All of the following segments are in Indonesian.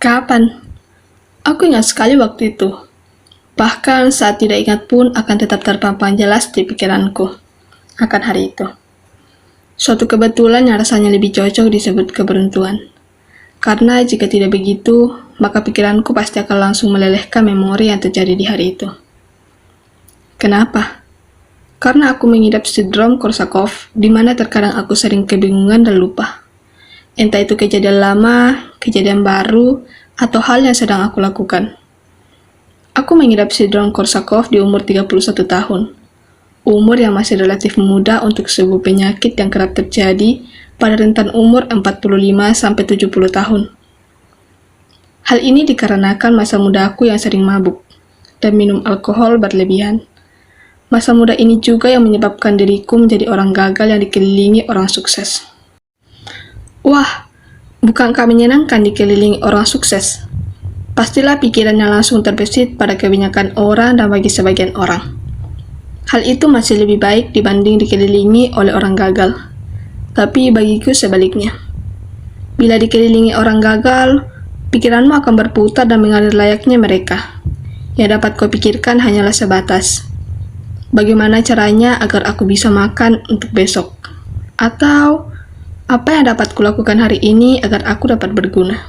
Kapan? Aku ingat sekali waktu itu. Bahkan saat tidak ingat pun akan tetap terpampang jelas di pikiranku akan hari itu. Suatu kebetulan yang rasanya lebih cocok disebut keberuntungan. Karena jika tidak begitu, maka pikiranku pasti akan langsung melelehkan memori yang terjadi di hari itu. Kenapa? Karena aku mengidap sindrom Korsakoff, di mana terkadang aku sering kebingungan dan lupa. Entah itu kejadian lama, kejadian baru, atau hal yang sedang aku lakukan. Aku mengidap sindrom Korsakoff di umur 31 tahun. Umur yang masih relatif muda untuk sebuah penyakit yang kerap terjadi pada rentan umur 45-70 tahun. Hal ini dikarenakan masa muda aku yang sering mabuk dan minum alkohol berlebihan. Masa muda ini juga yang menyebabkan diriku menjadi orang gagal yang dikelilingi orang sukses. Wah, bukankah menyenangkan dikelilingi orang sukses? Pastilah pikirannya langsung terbesit pada kebanyakan orang dan bagi sebagian orang. Hal itu masih lebih baik dibanding dikelilingi oleh orang gagal. Tapi bagiku sebaliknya. Bila dikelilingi orang gagal, pikiranmu akan berputar dan mengalir layaknya mereka. Yang dapat kau pikirkan hanyalah sebatas, bagaimana caranya agar aku bisa makan untuk besok? Atau apa yang dapat kulakukan hari ini agar aku dapat berguna?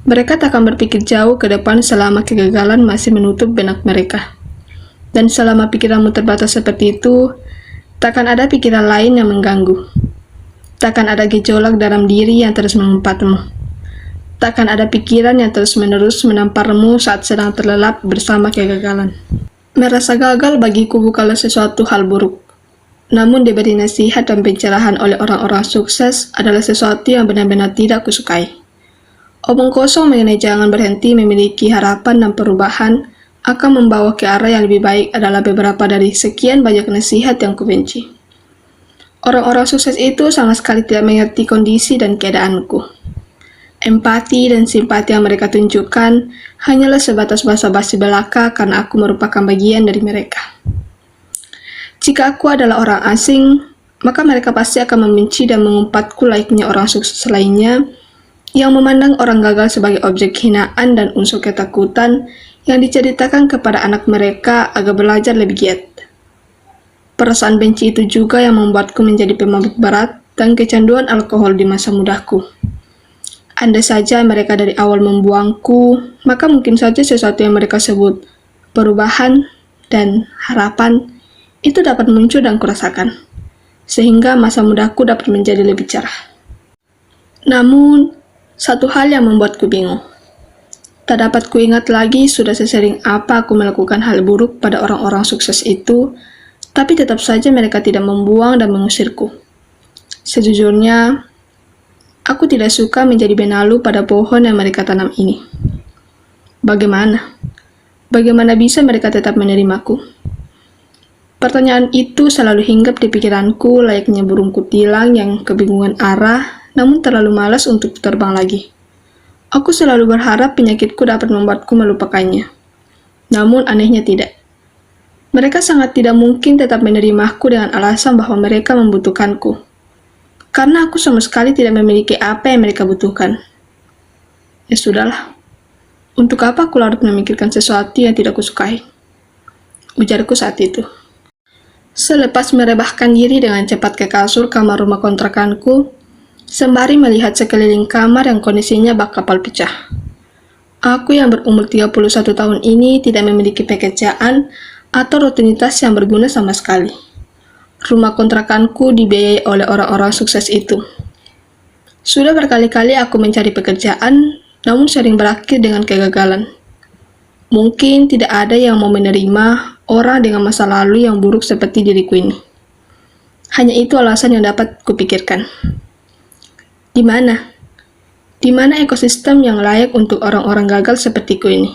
Mereka tak akan berpikir jauh ke depan selama kegagalan masih menutup benak mereka. Dan selama pikiranmu terbatas seperti itu, takkan ada pikiran lain yang mengganggu. Takkan ada gejolak dalam diri yang terus mengempatmu. Takkan ada pikiran yang terus-menerus menamparmu saat sedang terlelap bersama kegagalan. Merasa gagal bagiku bukanlah sesuatu hal buruk. Namun diberi nasihat dan pencerahan oleh orang-orang sukses adalah sesuatu yang benar-benar tidak kusukai. Omong kosong mengenai jangan berhenti memiliki harapan dan perubahan akan membawa ke arah yang lebih baik adalah beberapa dari sekian banyak nasihat yang kubenci. Orang-orang sukses itu sama sekali tidak mengerti kondisi dan keadaanku. Empati dan simpati yang mereka tunjukkan hanyalah sebatas basa-basi belaka karena aku merupakan bagian dari mereka. Jika aku adalah orang asing, maka mereka pasti akan membenci dan mengumpatku layaknya orang sukses lainnya yang memandang orang gagal sebagai objek hinaan dan unsur ketakutan yang diceritakan kepada anak mereka agar belajar lebih giat. Perasaan benci itu juga yang membuatku menjadi pemabuk berat dan kecanduan alkohol di masa mudaku. Andai saja mereka dari awal membuangku, maka mungkin saja sesuatu yang mereka sebut perubahan dan harapan itu dapat muncul dan kurasakan, sehingga masa mudaku dapat menjadi lebih cerah. Namun, satu hal yang membuatku bingung. Tak dapat kuingat lagi sudah sesering apa aku melakukan hal buruk pada orang-orang sukses itu, tapi tetap saja mereka tidak membuang dan mengusirku. Sejujurnya, aku tidak suka menjadi benalu pada pohon yang mereka tanam ini. Bagaimana? Bagaimana bisa mereka tetap menerimaku? Pertanyaan itu selalu hinggap di pikiranku layaknya burung kutilang yang kebingungan arah, namun terlalu malas untuk terbang lagi. Aku selalu berharap penyakitku dapat membuatku melupakannya. Namun anehnya tidak. Mereka sangat tidak mungkin tetap menerimaku dengan alasan bahwa mereka membutuhkanku. Karena aku sama sekali tidak memiliki apa yang mereka butuhkan. Ya sudahlah. Untuk apa aku larut memikirkan sesuatu yang tidak kusukai? Ujarku saat itu. Selepas merebahkan diri dengan cepat ke kasur kamar rumah kontrakanku, sembari melihat sekeliling kamar yang kondisinya bak kapal pecah. Aku yang berumur 31 tahun ini tidak memiliki pekerjaan atau rutinitas yang berguna sama sekali. Rumah kontrakanku dibiayai oleh orang-orang sukses itu. Sudah berkali-kali aku mencari pekerjaan, namun sering berakhir dengan kegagalan. Mungkin tidak ada yang mau menerima orang dengan masa lalu yang buruk seperti diriku ini. Hanya itu alasan yang dapat kupikirkan. Di mana? Di mana ekosistem yang layak untuk orang-orang gagal sepertiku ini?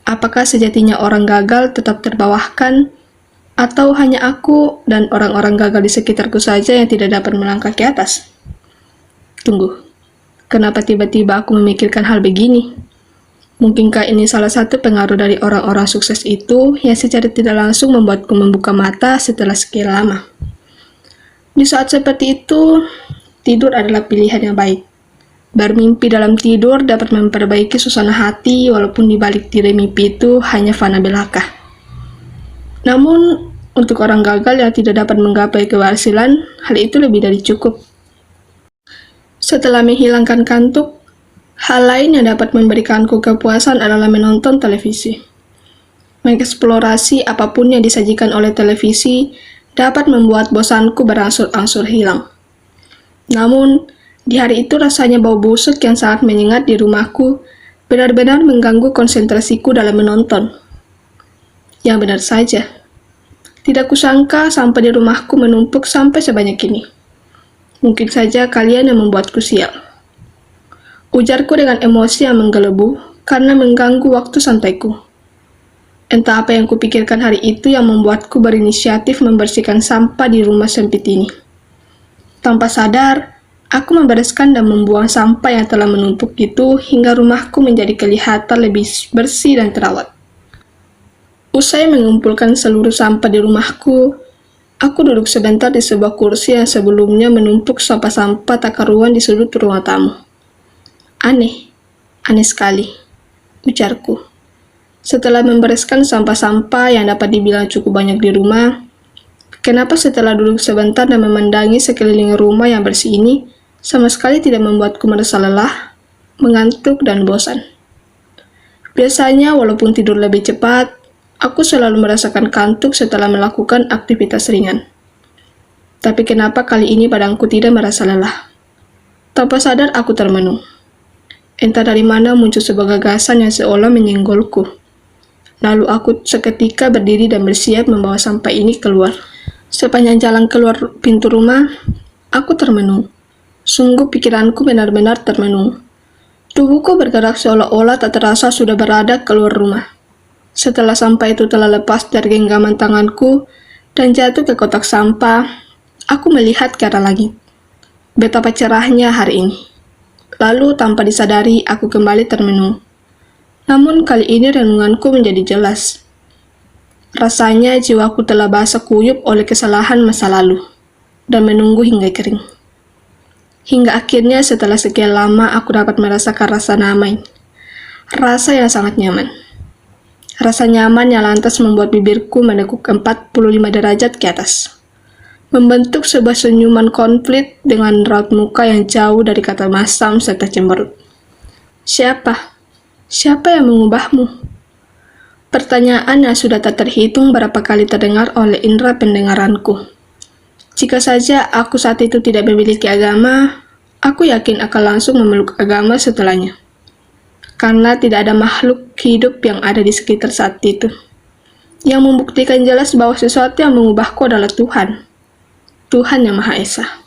Apakah sejatinya orang gagal tetap terbawahkan, atau hanya aku dan orang-orang gagal di sekitarku saja yang tidak dapat melangkah ke atas? Tunggu, kenapa tiba-tiba aku memikirkan hal begini? Mungkinkah ini salah satu pengaruh dari orang-orang sukses itu yang secara tidak langsung membuatku membuka mata setelah sekian lama? Di saat seperti itu, tidur adalah pilihan yang baik. Bermimpi dalam tidur dapat memperbaiki suasana hati walaupun di balik tirai mimpi itu hanya fana belaka. Namun, untuk orang gagal yang tidak dapat menggapai keberhasilan, hal itu lebih dari cukup. Setelah menghilangkan kantuk, hal lain yang dapat memberikanku kepuasan adalah menonton televisi. Mengeksplorasi apapun yang disajikan oleh televisi dapat membuat bosanku berangsur-angsur hilang. Namun, di hari itu rasanya bau busuk yang sangat menyengat di rumahku benar-benar mengganggu konsentrasiku dalam menonton. Yang benar saja, tidak kusangka sampah di rumahku menumpuk sampai sebanyak ini. Mungkin saja kalian yang membuatku sial. Ujarku dengan emosi yang menggelebu karena mengganggu waktu santaiku. Entah apa yang kupikirkan hari itu yang membuatku berinisiatif membersihkan sampah di rumah sempit ini. Tanpa sadar, aku membereskan dan membuang sampah yang telah menumpuk itu hingga rumahku menjadi kelihatan lebih bersih dan terawat. Usai mengumpulkan seluruh sampah di rumahku, aku duduk sebentar di sebuah kursi yang sebelumnya menumpuk sampah-sampah tak karuan di sudut ruang tamu. Aneh sekali, ujarku. Setelah membereskan sampah-sampah yang dapat dibilang cukup banyak di rumah, kenapa setelah duduk sebentar dan memandangi sekeliling rumah yang bersih ini, sama sekali tidak membuatku merasa lelah, mengantuk, dan bosan. Biasanya, walaupun tidur lebih cepat, aku selalu merasakan kantuk setelah melakukan aktivitas ringan. Tapi kenapa kali ini badanku tidak merasa lelah? Tanpa sadar aku termenung. Entah dari mana muncul sebuah gagasan yang seolah menyenggolku. Lalu aku seketika berdiri dan bersiap membawa sampah ini keluar. Sepanjang jalan keluar pintu rumah, aku termenung. Sungguh pikiranku benar-benar termenung. Tubuhku bergerak seolah-olah tak terasa sudah berada keluar rumah. Setelah sampah itu telah lepas dari genggaman tanganku dan jatuh ke kotak sampah, aku melihat ke arah langit. Betapa cerahnya hari ini. Lalu tanpa disadari aku kembali termenung. Namun kali ini renunganku menjadi jelas. Rasanya jiwaku telah basah kuyup oleh kesalahan masa lalu dan menunggu hingga kering. Hingga akhirnya setelah sekian lama aku dapat merasakan rasa damai. Rasa yang sangat nyaman. Rasa nyaman yang lantas membuat bibirku menekuk 45 derajat ke atas. Membentuk sebuah senyuman konflik dengan raut muka yang jauh dari kata masam serta cemberut. Siapa? Siapa yang mengubahmu? Pertanyaan yang sudah tak terhitung berapa kali terdengar oleh indera pendengaranku. Jika saja aku saat itu tidak memiliki agama, aku yakin akan langsung memeluk agama setelahnya. Karena tidak ada makhluk hidup yang ada di sekitar saat itu, yang membuktikan jelas bahwa sesuatu yang mengubahku adalah Tuhan. Tuhan yang Maha Esa.